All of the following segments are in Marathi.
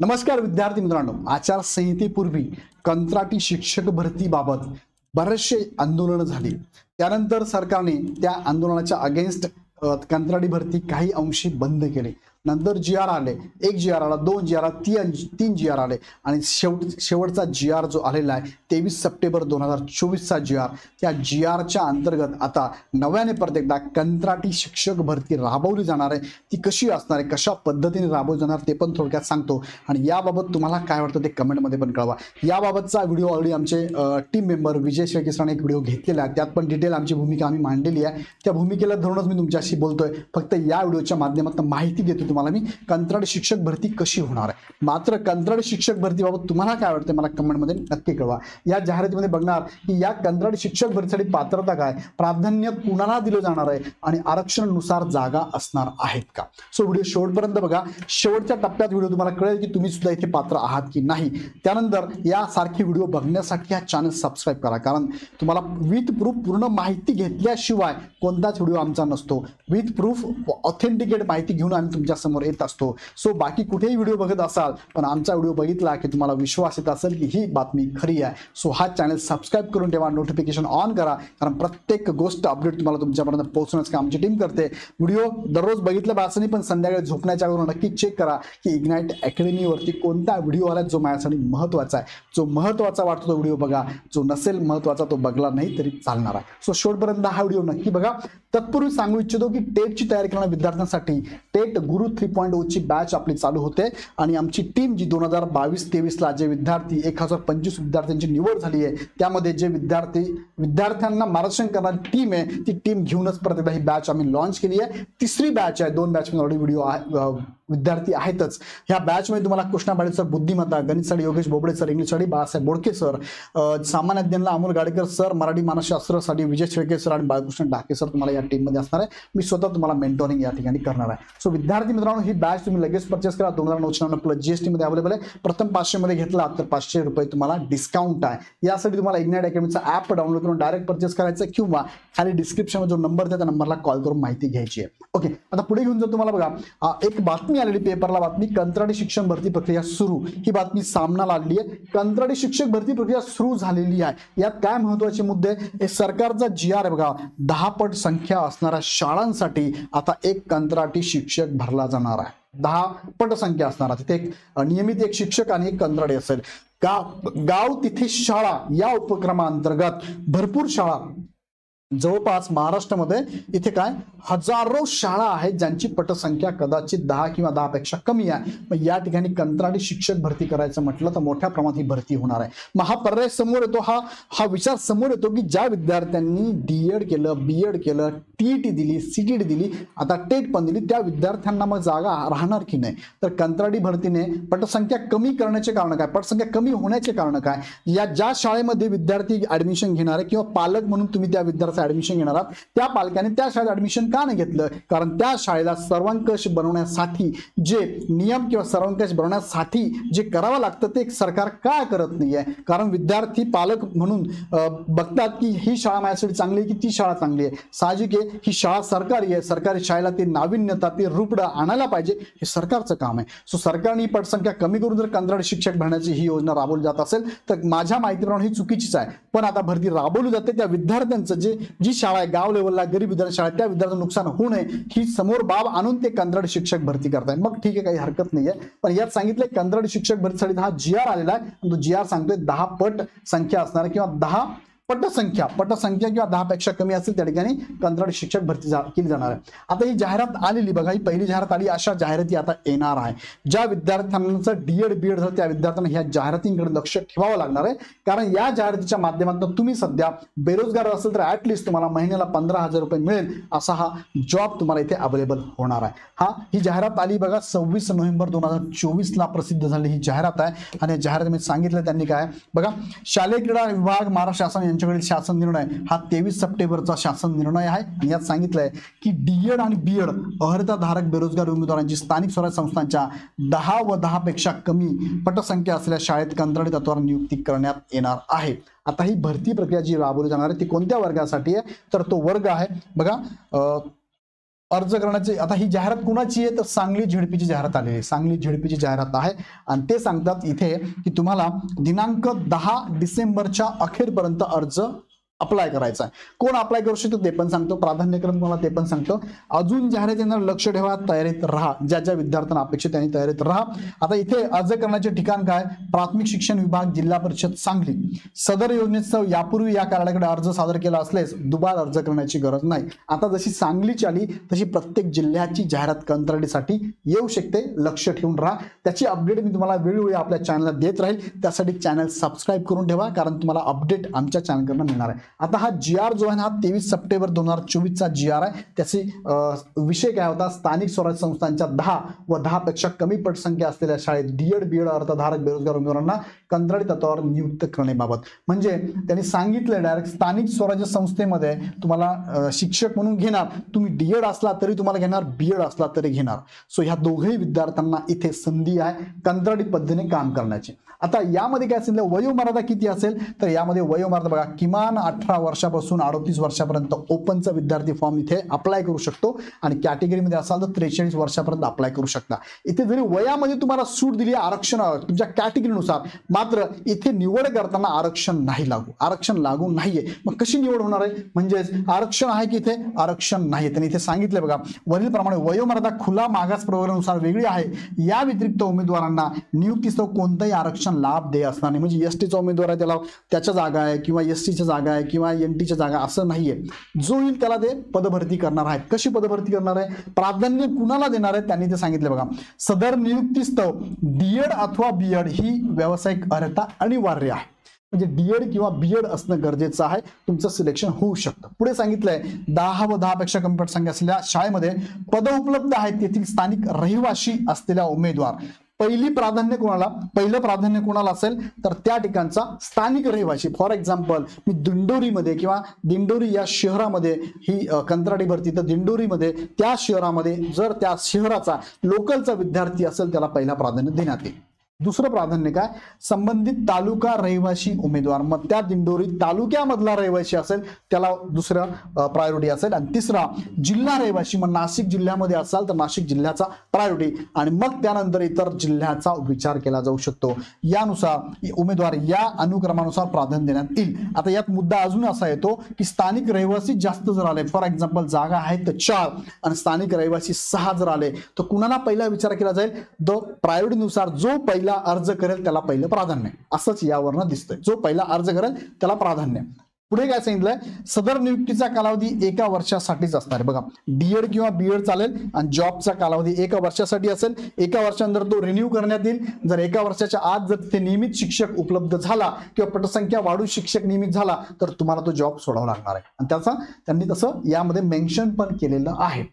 नमस्कार विद्यार्थी मित्रांनो, आचारसंहितेपूर्वी कंत्राटी शिक्षक भरतीबाबत बरेचसे आंदोलन झाली। त्यानंतर सरकारने त्या आंदोलनाच्या अगेन्स्ट कंत्राटी भरती काही अंशी बंद केली। नंतर जीआर आले, एक जीआर आला, दोन जीआर आला, तीन जीआर आले आणि शेवटचा जीआर जो आलेला आहे 23 सप्टेंबर 2024 चा जीआर। त्या जीआरच्या अंतर्गत आता नव्याने परत एकदा कंत्राटी शिक्षक भरती राबवली जाणार आहे। ती कशी असणार आहे, कशा पद्धतीने राबवली जाणार ते पण थोडक्यात सांगतो आणि याबाबत तुम्हाला काय वाटतं ते कमेंटमध्ये पण कळवा। याबाबतचा व्हिडिओ ऑलरेडी आमचे टीम मेंबर विजय शेळके सरांनी एक व्हिडिओ घेतलेला आहे, त्यात पण डिटेल आमची भूमिका आम्ही मांडलेली आहे। त्या भूमिकेला धरूनच मी तुमच्याशी बोलतोय। फक्त या व्हिडिओच्या माध्यमातून माहिती देतो तुम्हाला मी कंत्राटी शिक्षक भरती कशी होणार आहे। मात्र कंत्राटी शिक्षक भरतीबाबत तुम्हाला काय वाटतं मला कमेंटमध्ये नक्की कळवा। या जाहिरातीमध्ये बघणार की या कंत्राटी शिक्षक भरतीसाठी पात्रता काय, प्राधान्य कुणाला दिलं जाणार आहे आणि आरक्षणानुसार जागा असणार आहेत का। सो व्हिडिओ शेवटपर्यंत बघा। शेवटच्या टप्प्यात व्हिडिओ तुम्हाला कळेल की तुम्ही सुद्धा इथे पात्र आहात की नाही। त्यानंतर यासारखी व्हिडिओ बघण्यासाठी हा चॅनल सबस्क्राइब करा, कारण तुम्हाला विथ प्रूफ पूर्ण माहिती घेतल्याशिवाय कोणताच व्हिडिओ आमचा नसतो। विथ प्रूफ ऑथेंटिकेट माहिती घेऊन आम्ही तुमच्या समोर येत असतो। सो बाकी कुठेही व्हिडिओ बघत असाल पण आमचा व्हिडिओ बघितला की तुम्हाला विश्वास येत असेल की ही बातमी खरी आहे, सो हा चॅनल सबस्क्राइब करून ठेवा, नोटिफिकेशन ऑन करा, कारण प्रत्येक गोष्ट अपडेट तुम्हाला तुमच्यापर्यंत पोहोचवण्याचं काम आमची टीम करते। व्हिडिओ दररोज बघितलं बास नाही, पण संध्याकाळी झोपण्याच्या अगोदर नक्की चेक करा की इग्नाइट अकॅडमीवरती कोणता व्हिडिओ आला जो माझ्यासाठी महत्त्वाचा आहे। जो महत्त्वाचा वाटतो तो व्हिडिओ बघा, जो नसेल महत्त्वाचा तो बघला नाही तरी चालणार आहे। सो शेवटपर्यंत हा व्हिडिओ नक्की बघा। तत्पूर्वी सांगू इच्छितो की टेटची तयारी करणाऱ्या विद्यार्थ्यांसाठी टेट गुरु 3.0 ची बॅच आपली चालू होते आणि आमची टीम जी 2022-23 ला जे विद्यार्थी 1025 विद्यार्थ्यांची निवड झाली आहे, त्यामध्ये जे विद्यार्थ्यांना मार्गदर्शन करणारी टीम आहे ती टीम घेऊनच परत एकदा ही बॅच आम्ही लॉन्च केली आहे। तिसरी बॅच आहे, 2 बॅच मध्ये ऑलरेडी व्हिडिओ विद्यार्थी आहेतच। ह्या बॅच मध्ये तुम्हाला कृष्णा पाटील सर बुद्धिमत्ता, गणितसाठी योगेश बोबडे सर, इंग्लिशसाठी बाळासाहेब बोडके सर, सामान्य अध्ययनाला अमोल गाडेकर सर, मराठी मानसशास्त्रासाठी विजय शेळके सर आणि बाळकृष्ण डाके सर तुम्हाला या टीम मध्ये असणार आहे। मी स्वतः तुम्हाला मेंटोरिंग या ठिकाणी करणार आहे। सो विद्यार्थी मित्रांनो, ही बॅच तुम्ही लगेच परचेस करा। 2099 प्लस जीएसटी मध्ये अवेलेबल आहे। प्रथम 500 मध्ये घेतला तर 500 रुपये तुम्हाला डिस्काउंट आहे। यासाठी तुम्हाला इग्नाइट अकॅडमीचा ॲप डाउनलोड करून डायरेक्ट परचेस करायचं किंवा खाली डिस्क्रिप्शन जो नंबर आहे त्या नंबरला कॉल करून माहिती घ्यायची आहे। ओके, आता पुढे घेऊन जर तुम्हाला बघा एक बातमी आलेली पेपरला, बातमी कंत्राटी शिक्षक भरती प्रक्रिया सुरू, ही बातमी सामनाला आली आहे। कंत्राटी शिक्षक भरती प्रक्रिया सुरू झालेली आहे। यात काय महत्त्वाचे मुद्दे, हे सरकारचा जीआर आहे बघा, 10 पट संख्या असणाऱ्या शाळांसाठी आता एक कंत्राटी शिक्षक भरला जाणार आहे। 10 पट संख्या असणार आहे, तिथे एक नियमित एक शिक्षक आणि एक कंत्राटी असेल। गाव तिथे शाळा या उपक्रमाअंतर्गत भरपूर शाळा जवळपास महाराष्ट्रामध्ये इथे काय हजारो शाळा आहेत ज्यांची पटसंख्या कदाचित 10 किंवा 10 पेक्षा कमी आहे। मग या ठिकाणी कंत्राटी शिक्षक भरती करायचं म्हटलं तर मोठ्या प्रमाणात ही भरती होणार आहे। मग हा पर्याय समोर येतो, हा विचार समोर येतो की ज्या विद्यार्थ्यांनी डीएड केलं, बीएड केलं, टीईटी दिली, सीटीटी दिली, आता टेट पण दिली, त्या विद्यार्थ्यांना मग जागा राहणार की नाही। तर कंत्राटी भरतीने पटसंख्या कमी करण्याचे कारण काय, पटसंख्या कमी होण्याचे कारण काय, या ज्या शाळेमध्ये विद्यार्थी ऍडमिशन घेणार आहे किंवा पालक म्हणून तुम्ही त्या विद्यार्थ्याचं ऍडमिशन घेणार आहात, त्या पालकाने त्या शाळेत ऍडमिशन का नाही घेतलं, कारण त्या शाळेला सर्वंकष बनवण्यासाठी जे नियम किंवा सर्वंकष बनवण्यासाठी जे करावं लागतं ते सरकार का करत नाहीये। कारण विद्यार्थी पालक म्हणून बघतात की ही शाळा माझ्यासाठी चांगली आहे की ती शाळा चांगली आहे। साहजिक आहे ही शाळा सरकारी आहे, सरकारी शाळेला ती नाविन्यता, ती रूपडं आणायला पाहिजे, हे सरकारचं काम आहे। सो सरकारने पटसंख्या कमी करून जर कंत्राटी शिक्षक भरण्याची ही योजना राबवली जात असेल तर माझ्या माहितीप्रमाणे ही चुकीचीच आहे। पण आता भरती राबवली जाते, त्या विद्यार्थ्यांचं जी शाळा आहे गाव लेवलला गरीब विद्यार्थी शाळा, त्या विद्यार्थ्यांचं नुकसान होऊ नये ही समोर बाब आणून ते कंत्राटी शिक्षक भरती करताय, मग ठीक आहे, काही हरकत नाहीये। पण यात सांगितलंय कंत्राटी शिक्षक भरतीसाठी हा जीआर आलेला आहे, तो जीआर सांगतोय 10 पट संख्या असणार किंवा 10 पटसंख्या किंवा 10 पेक्षा कमी असेल त्या ठिकाणी कंत्राटी शिक्षक भरती केली जाणार आहे। आता ही जाहिरात आलेली बघा, ही पहिली जाहिरात आली, अशा जाहिराती आता येणार आहे। ज्या विद्यार्थ्यांचं डीएड बीएड झालं त्या विद्यार्थ्यांना ह्या जाहिरातींकडे लक्ष ठेवावं लागणार आहे, कारण या जाहिरातीच्या माध्यमातून तुम्ही सध्या बेरोजगार असेल तर ऍटलिस्ट तुम्हाला महिन्याला 15,000 रुपये मिळेल असा हा जॉब तुम्हाला इथे अवेलेबल होणार आहे। ही जाहिरात आली बघा 26 नोव्हेंबर 2024 ला प्रसिद्ध झाली ही जाहिरात आहे। आणि जाहिरातीमध्ये सांगितलं त्यांनी काय बघा, शालेय क्रीडा विभाग महाराष्ट्र शासन यांच्याकडील शासन निर्णय हा 23 सप्टेंबरचा शासन निर्णय आहे। आणि यात सांगितलंय की डीएड आणि बीएड अर्हताधारक बेरोजगार उमेदवारांची स्थानिक स्वराज्य संस्थांच्या 10 व 10 पेक्षा कमी पटसंख्या असलेल्या शाळेत कंत्राटी तत्वावर नियुक्ती करण्यात येणार आहे। आता ही भरती प्रक्रिया जी राबवली जाणार आहे ती कोणत्या वर्गासाठी आहे, तर तो वर्ग आहे बघा अर्ज करण्याची आता ही जाहिरात कुणाची आहे तर सांगली झेडपीची जाहिरात आलेली आहे, सांगली झेडपीची जाहिरात आहे आणि ते सांगतात इथे की तुम्हाला दिनांक 10 डिसेंबरच्या अखेरपर्यंत अर्ज अप्लाय करायचा आहे. कोण अप्लाय करू शकतो ते पण सांगतो, प्राधान्यक्रम तुम्हाला ते पण सांगतो. अजून जाहिरात येणार, लक्ष ठेवा, तयारीत राहा. ज्या ज्या विद्यार्थ्यांना अपेक्षित त्यांनी तयारीत राहा. आता इथे अर्ज करण्याचे ठिकाण काय, प्राथमिक शिक्षण विभाग, जिल्हा परिषद सांगली. सदर योजनेचा यापूर्वी या कार्यालयाकडे अर्ज सादर केला असल्यास दुबार अर्ज करण्याची गरज नाही. आता जशी सांगलीची आली तशी प्रत्येक जिल्ह्याची जाहिरात कंत्राटीसाठी येऊ शकते, लक्ष ठेवून राहा. त्याची अपडेट मी तुम्हाला वेळोवेळी आपल्या चॅनलला देत राहील. त्यासाठी चॅनल सबस्क्राईब करून ठेवा, कारण तुम्हाला अपडेट आमच्या चॅनलकडून मिळणार आहे. आता हा GR जो आहे हा 23 सप्टेंबर 2024 चा GR आहे. त्याचे विषय काय होता, स्थानिक स्वराज्य संस्थांच्या 10 व 10 पेक्षा कमी पटसंख्या असलेल्या शाळेत DED BEd अर्थधारक बेरोजगार उमेदवारांना कंत्राटी तत्वावर नियुक्त करण्याबाबत. म्हणजे त्यांनी सांगितलं डायरेक्ट स्थानिक स्वराज्य संस्थेमध्ये तुम्हाला शिक्षक म्हणून घेणार, तुम्ही DEd असला तरी तुम्हाला घेणार, BEd असला तरी घेणार. सो ह्या दोघेही विद्यार्थ्यांना इथे संधी आहे कंत्राटी पद्धतीने काम करण्याची. आता यामध्ये काय असेल, वयोमर्यादा किती असेल तर यामध्ये वयोमर्यादा बघा, किमान 18 वर्षापासून 38 वर्षापर्यंत ओपनचा विद्यार्थी फॉर्म इथे अप्लाय करू शकतो आणि कॅटेगरीमध्ये असाल तर 43 वर्षापर्यंत अप्लाय करू शकता. इथे जरी वयामध्ये तुम्हाला सूट दिली आरक्षण तुमच्या कॅटेगरीनुसार, मात्र इथे निवड करताना आरक्षण नाही लागू, आरक्षण लागू नाहीये. मग कशी निवड होणार आहे, म्हणजेच आरक्षण आहे की इथे आरक्षण नाही. त्यांनी इथे सांगितले बघा, वरील प्रमाणे वयोमर्यादा खुला मागास प्रवर्गानुसार वेगळी आहे. या व्यतिरिक्त उमेदवारांना नियुक्तीसह कोणतंही आरक्षण लाभ दे असणार नाही. म्हणजे एसटीचा उमेदवार आहे त्याला त्याच्या जागा आहे किंवा एसटीच्या जागा आहे किंवा NTच्या जागा असं नाहीये. जो येईल त्याला ते पदभरती करणार आहेत. कशी पदभरती करणार आहे, प्राधान्य कुणाला देणार आहे त्यांनी ते सांगितले बघा. सदर नियुक्तीस्तव DEd अथवा BEd ही व्यावसायिक अर्हता अनिवार्य आहे. म्हणजे DEd किंवा BEd असणं गरजेचं आहे, तुमचं सिलेक्शन होऊ शकतं. पुढे सांगितलंय 10 व 10 पेक्षा कमी पटसंख्या असलेल्या शाळेमध्ये पद उपलब्ध आहेत तेथील स्थानिक रहिवासी असलेल्या उमेदवार पहिलं प्राधान्य कोणाला असेल तर त्या ठिकाणचा स्थानिक रहिवासी. फॉर एक्झाम्पल मी दिंडोरीमध्ये किंवा दिंडोरी या शहरामध्ये ही कंत्राटी भरती, तर दिंडोरीमध्ये त्या शहरामध्ये जर त्या शहराचा लोकलचा विद्यार्थी असेल त्याला पहिला प्राधान्य देण्यात येईल. दुसरं प्राधान्य काय, संबंधित तालुका रहिवासी उमेदवार, मग त्या दिंडोरी तालुक्यामधला रहिवासी असेल त्याला दुसरा प्रायोरिटी असेल. आणि तिसरा जिल्हा रहिवासी, मग नाशिक जिल्ह्यामध्ये असाल तर नाशिक जिल्ह्याचा प्रायोरिटी आणि मग त्यानंतर इतर जिल्ह्याचा विचार केला जाऊ शकतो. यानुसार उमेदवार या अनुक्रमानुसार प्राधान्य देण्यात येईल. आता यात मुद्दा अजून असा येतो की स्थानिक रहिवासी जास्त जर आले, फॉर एक्झाम्पल जागा आहेत तर 4 आणि स्थानिक रहिवासी 6 जर आले तर कुणाला पहिला विचार केला जाईल, द प्रायोरिटीनुसार जो पहिला अर्ज करेल त्याला पहिलं प्राधान्य. असंच यावरनं दिसतंय, जो पहिला अर्ज करेल त्याला प्राधान्य. पुढे काय सांगितलंय, सदर नियुक्तीचा कालावधी 1 वर्षासाठीच असणार आहे. बघा, DEd किंवा BEd चालेल आणि जॉबचा कालावधी 1 वर्षासाठी असेल. 1 वर्षानंतर तो रिन्यू करण्यात येईल. जर 1 वर्षाच्या आत जर तिथे नियमित शिक्षक उपलब्ध झाला किंवा पटसंख्या वाढून शिक्षक नियमित झाला तर तुम्हाला तो जॉब सोडावा लागणार आहे. आणि त्याचा त्यांनी तसं यामध्ये मेन्शन पण केलेलं आहे.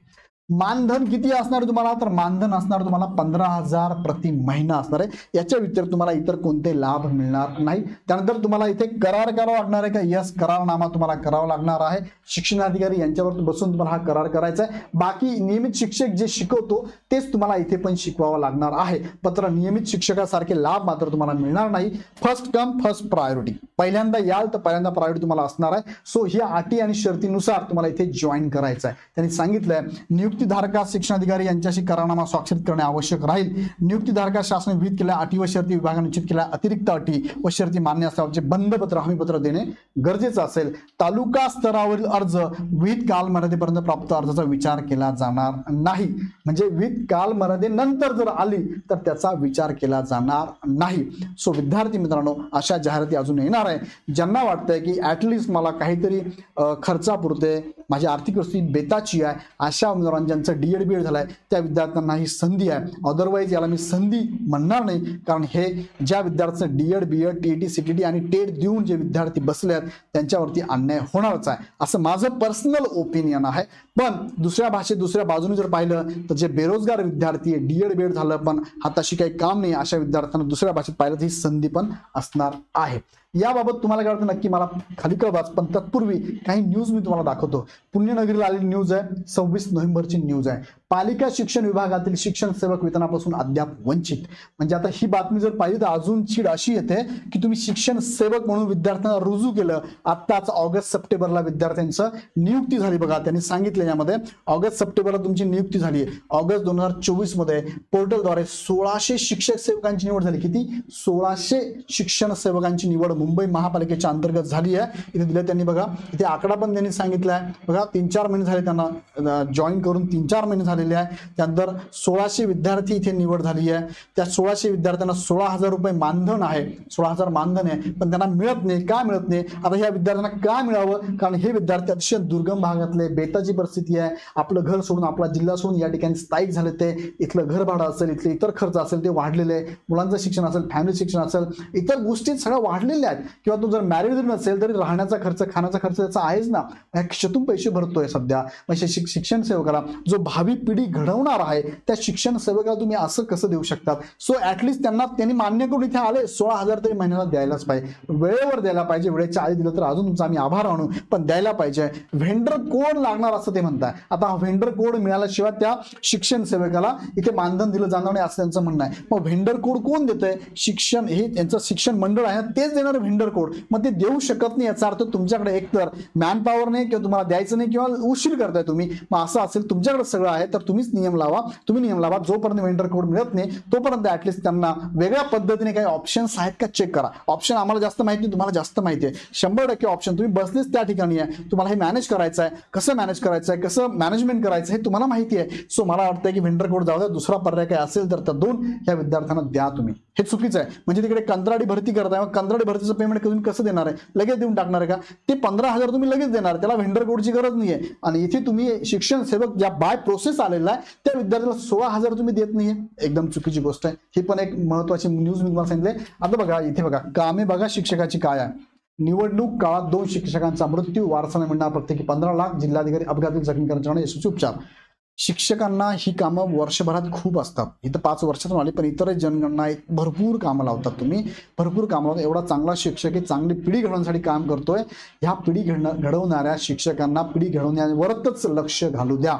मानधन किती असणार तुम्हाला, तर मानधन असणार तुम्हाला 15,000 प्रति महिना असणार आहे. याच्या व्यतिरिक्त तुम्हाला इतर कोणते लाभ मिळणार नाही. त्यानंतर तुम्हाला इथे करार करावा लागणार आहे का, यस, करारनामा तुम्हाला करावा लागणार आहे. शिक्षणाधिकारी यांच्यावर बसून तुम्हाला हा करार करायचा आहे. बाकी नियमित शिक्षक जे शिकवतो तेच तुम्हाला इथे पण शिकवावं लागणार आहे. पत्र नियमित शिक्षकासारखे लाभ मात्र तुम्हाला मिळणार नाही. फर्स्ट कम फर्स्ट प्रायोरिटी, पहिल्यांदा याल तर पहिल्यांदा प्रायोरिटी तुम्हाला असणार आहे. सो ह्या अटी आणि शर्तीनुसार तुम्हाला इथे जॉईन करायचं आहे. त्यांनी सांगितलंय नियुक्तीधारकास शिक्षणाधिकारी यांच्याशी करारनामा स्वाक्षरित करणे आवश्यक राहील. नियुक्तीधारकास शासनाने विहित केलेल्या अटी व शर्ती विभागाने निश्चित केलेल्या अतिरिक्त अटी व शर्ती मान्य असल्याचे बंधपत्र हमीपत्र देणे गरजेचं असेल. तालुका स्तरावरील अर्ज विहित कालमर्यादेपर्यंत प्राप्त अर्जाचा विचार केला जाणार नाही. म्हणजे विहित कालमर्यादेनंतर जर आली तर त्याचा विचार केला जाणार नाही. सो विद्यार्थी मित्रांनो, अशा जाहिराती अजून येणार आहे. ज्यांना वाटतंय की ऍटलिस्ट मला काहीतरी खर्चापुरते, माझी आर्थिक परिस्थिती बेताची आहे, अशा उमेदवारांना ज्यांचं DEd BEd झालंय त्या विद्यार्थ्यांना ही संधी आहे. अदरवाईज याला मी संधी म्हणणार नाही, कारण हे ज्या विद्यार्थ्यांचं DEd BEd TET CTT आणि टेट देऊन जे विद्यार्थी बसले आहेत त्यांच्यावरती अन्याय होणारच आहे, असं माझं पर्सनल ओपिनियन आहे. पण दुसऱ्या भाषेत दुसऱ्या बाजूने जर पाहिलं तर जे बेरोजगार विद्यार्थी आहे, DEd BEd झालं पण हाताशी काही काम नाही, अशा विद्यार्थ्यांना दुसऱ्या भाषेत पाहिलं तर ही संधी पण असणार आहे. याबाबत तुम्हाला काय वाटतं नक्की मला खाली कळवा. पण तत्पूर्वी काही न्यूज मी तुम्हाला दाखवतो. पुण्यनगरीला आलेली न्यूज आहे, 26 नोव्हेंबरची न्यूज आहे. पालिका शिक्षण विभागातील शिक्षण सेवक वेतनापासून अद्याप वंचित. म्हणजे आता ही बातमी जर पाहिली तर अजून चीड अशी येते की तुम्ही शिक्षण सेवक म्हणून विद्यार्थ्यांना रुजू केलं. आत्ताच ऑगस्ट सप्टेंबरला विद्यार्थ्यांचं नियुक्ती झाली. बघा त्यांनी सांगितलं यामध्ये ऑगस्ट सप्टेंबरला तुमची नियुक्ती झाली. ऑगस्ट 2024 मध्ये पोर्टलद्वारे 1600 शिक्षक सेवकांची निवड झाली. किती? 1600 शिक्षण सेवकांची निवड मुंबई महापालिकेच्या अंतर्गत झाली आहे. इथे दिले त्यांनी. बघा इथे आकडा पण त्यांनी सांगितला आहे. बघा 3-4 महिने झाले त्यांना जॉईन करून, 3-4 महिने झालेले आहे. त्यानंतर 1600 विद्यार्थी इथे निवड झाली आहे. त्या 1600 विद्यार्थ्यांना 16,000 रुपये मानधन आहे. 16,000 मानधन आहे, पण त्यांना मिळत नाही. का मिळत नाही? आता ह्या विद्यार्थ्यांना का मिळावं? कारण हे विद्यार्थी अतिशय दुर्गम भागातले, बेताची परिस्थिती आहे. आपलं घर सोडून, आपला जिल्हा सोडून या ठिकाणी स्थायिक झाले. ते इथलं घर भाडं असेल, इथले इतर खर्च असेल ते वाढलेले आहे. मुलांचं शिक्षण असेल, फॅमिली शिक्षण असेल, इतर गोष्टी सगळ्या वाढलेल्या आहेत. किंवा तू जर मॅरिड जरी नसेल तरी राहण्याचा खर्च, खाण्याचा खर्च त्याचा आहेच ना. खिशातून पैसे भरतोय सध्या. म्हणजे शिक्षण सेवकाला, जो भावी पिढी घडवणार आहे त्या शिक्षण सेवकाला तुम्ही असं कसं देऊ शकतात? सो ऍटलिस्ट त्यांनी मान्य करून इथे आले. 16,000 तरी महिन्याला द्यायलाच पाहिजे. वेळेवर द्यायला पाहिजे. वेळेच्या आधी दिलं तर अजून तुमचा आम्ही आभार मानू, पण द्यायला पाहिजे. व्हेंडर कोड लागणार असं ते म्हणताय. आता हा व्हेंडर कोड मिळाल्याशिवाय त्या शिक्षण सेवकाला इथे मानधन दिलं जाणार नाही असं त्यांचं म्हणणं आहे. मग व्हेंडर कोड कोण देतंय? शिक्षण, हे त्यांचं शिक्षण मंडळ आहे तेच देणार व्हेंडर कोड. मग ते देऊ शकत नाही. याचा अर्थ तुमच्याकडे एकतर मॅन पॉवर नाही, किंवा तुम्हाला द्यायचं नाही, किंवा उशीर करताय तुम्ही. मग असं असेल, तुमच्याकडे सगळं आहे तर तुम्हीच नियम लावा. तुम्ही नियम लावा. जोपर्यंत व्हेंडर कोड मिळत नाही तोपर्यंत ऍटलिस्ट त्यांना वेगळ्या पद्धतीने काही ऑप्शन्स आहेत का चेक करा. ऑप्शन आम्हाला जास्त माहिती नाही, तुम्हाला जास्त माहिती आहे. 100% ऑप्शन तुम्ही बसलेच त्या ठिकाणी आहे. तुम्हाला हे मॅनेज करायचं आहे. कसं मॅनेज करायचं आहे, कसं मॅनेजमेंट करायचं हे तुम्हाला माहिती आहे. सो मला वाटतं की व्हेंडर कोड जाऊ द्या. दुसरा पर्याय काय असेल तर त्या 2 या विद्यार्थ्यांना द्या तुम्ही. हे चुकीचं आहे. म्हणजे तिकडे कंत्राटी भरती करताय, मग कंत्राटी भरतीचं पेमेंट तुम्ही कसं देणार आहे? लगेच देऊन टाकणार आहे का? ते 15,000 तुम्ही लगेच देणार, त्याला व्हेंडर कोडची गरज नाहीये. आणि इथे तुम्ही शिक्षण सेवक ज्या बाय प्रोसेस आलेला आहे त्या विद्यार्थ्याला 16,000 तुम्ही देत नाहीये. एकदम चुकीची गोष्ट आहे. ही पण एक महत्वाची न्यूज मी तुम्हाला सांगितले. आता बघा इथे बघा, कामे बघा शिक्षकाची काय आहे. निवडणूक काळात 2 शिक्षकांचा मृत्यू, वारसा मिळणार प्रत्येकी 15 लाख. जिल्हाधिकारी अपघाती जखमी कर्मचाऱ्यांना यशस्वी उपचार. शिक्षकांना ही कामं वर्षभरात खूप असतात. इथं 5 वर्षातून आली, पण इतर जनगणना भरपूर कामं लावतात. तुम्ही भरपूर कामं लावतात. एवढा चांगला शिक्षक आहे, चांगली पिढी घडवण्यासाठी काम करतोय. ह्या पिढी घडवणाऱ्या शिक्षकांना पिढी घडवण्यावरच लक्ष घालू द्या.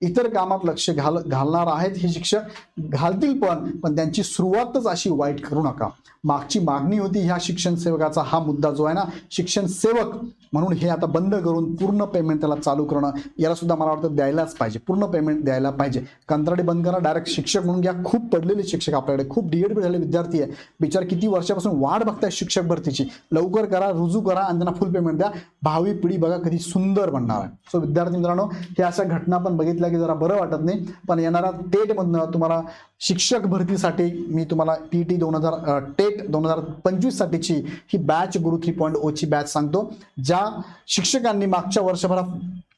इतर कामात लक्ष घालणार आहेत हे शिक्षक, घालतील पण त्यांची सुरुवातच अशी वाईट करू नका. मागची मागणी होती ह्या शिक्षण सेवकाचा हा मुद्दा जो आहे ना, शिक्षण सेवक म्हणून हे आता बंद करून पूर्ण पेमेंट त्याला चालू करणं, याला सुद्धा मला वाटतं द्यायलाच पाहिजे. पूर्ण पेमेंट द्यायला पाहिजे. कंत्राटी बंद करा, डायरेक्ट शिक्षक म्हणून घ्या. खूप पडलेले शिक्षक आपल्याकडे, खूप डीएड झालेले विद्यार्थी आहे. विचार किती वर्षापासून वाट बघताय शिक्षक भरतीची. लवकर करा, रुजू करा आणि त्यांना फुल पेमेंट द्या. भावी पिढी बघा कधी सुंदर बनणार आहे. सो विद्यार्थी मित्रांनो, हे अशा घटना पण बघितल्या की जरा बरं वाटत नाही. पण येणारा टेट मधनं तुम्हाला शिक्षक भरतीसाठी मी तुम्हाला टीटी 2025 साठीची ही बॅच गुरु 3.0 ची बॅच सांगतो. ज्या शिक्षकांनी मागच्या वर्षभरात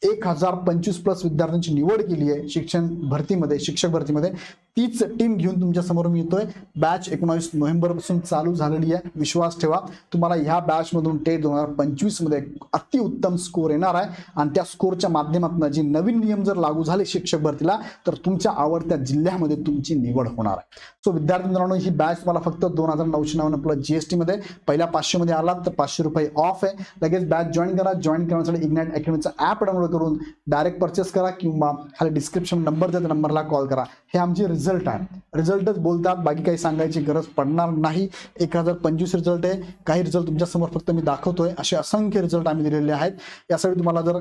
1025+ विद्यार्थ्यांची निवड केली आहे शिक्षक भरतीमध्ये, तीच टीम घेऊन तुमच्या समोर मी येतोय. बॅच 19 नोव्हेंबर पासून चालू झालेली आहे. विश्वास ठेवा, तुम्हाला ह्या बॅच मधून टेट 2025 मध्ये अतिउत्तम स्कोर येणार आहे. आणि त्या स्कोरच्या माध्यमातून जी नवीन नियम जर लागू झाले शिक्षक भरतीला तर तुमच्या आवडत्या जिल्ह्यामध्ये तुमची निवड होणार आहे. सो विद्यार्थी मित्रांनो, ही बॅच तुम्हाला फक्त 2,999 प्लस जीएसटी मध्ये, पहिल्या 500 मध्ये आलात तर 500 रुपये ऑफ आहे. लगेच बॅच जॉईन करा. जॉईन करण्यासाठी इग्नाइट अकॅडमीचा ॲप डाउनलोड करून डायरेक्ट परचेस करा, किंवा खाली डिस्क्रिप्शन नंबर त्या नंबरला कॉल करा. हे आमचे रिझल्ट आहे. रिझल्टच बोलतात, बाकी काही सांगायची गरज पडणार नाही. 1025 रिझल्ट आहे. काही रिझल्ट तुमच्या समोर फक्त मी दाखवतोय. असे असंख्य रिझल्ट आम्ही दिलेले आहेत. यासाठी तुम्हाला जर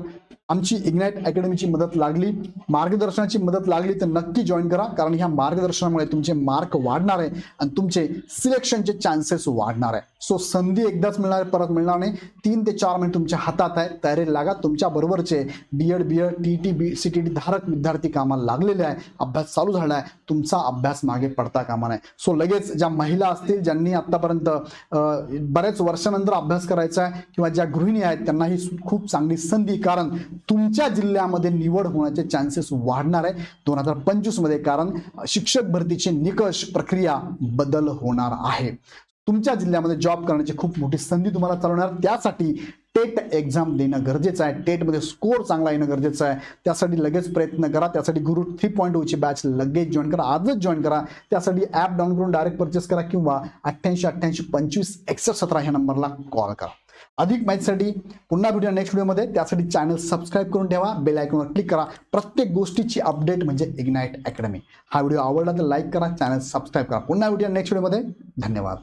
आमची इग्नाइट अकॅडमीची मदत लागली, मार्गदर्शनाची मदत लागली तर नक्की जॉईन करा. कारण ह्या मार्गदर्शनामुळे तुमचे मार्क वाढणार आहे आणि तुमचे सिलेक्शनचे चान्सेस वाढणार आहे. सो संधी एकदाच मिळणार, परत मिळणार नाही. 3 ते 4 महिने तुमच्या हातात आहे. तयारी लागा. तुमच्या बरोबरचे बीएड टीटी सीटीटी धारक विद्यार्थी कामाला लागलेले आहे. अभ्यास चालू झाला आहे. तुमचा अभ्यास मागे पडता कामा नये. सो लगेच ज्या महिला असतील ज्यांनी आतापर्यंत बऱ्याच वर्षानंतर अभ्यास करायचा आहे, किंवा ज्या गृहिणी आहेत त्यांना ही खूप चांगली संधी, कारण तुमच्या जिल्ह्यामध्ये निवड होण्याचे चान्सेस वाढणार आहे 2025 मध्ये. कारण शिक्षक भरतीचे निकष प्रक्रिया बदल होणार आहे. तुमच्या जिल्ह्यामध्ये जॉब करण्याची खूप मोठी संधी तुम्हाला चालवणार. त्यासाठी टेट एक्झाम देणं गरजेचं आहे. टेटमध्ये स्कोर चांगला येणं गरजेचं आहे. त्यासाठी लगेच प्रयत्न करा. त्यासाठी गुरु 3.0 ची बॅच लगेच जॉईन करा. आजच जॉईन करा. त्यासाठी ॲप डाउनलोड करून डायरेक्ट परचेस करा, किंवा 88 88 25 61 17 ह्या नंबरला कॉल करा. अधिक माहितीसाठी पुन्हा भेटूया नेक्स्ट व्हिडिओमध्ये. त्यासाठी चॅनल सबस्क्राईब करून ठेवा, बेल आयकॉनवर क्लिक करा. प्रत्येक गोष्टीची अपडेट म्हणजे इग्नाइट अकॅडमी. हा व्हिडिओ आवडला तर लाईक करा, चॅनल सबस्क्राईब करा. पुन्हा भेटूया नेक्स्ट व्हिडिओमध्ये. धन्यवाद.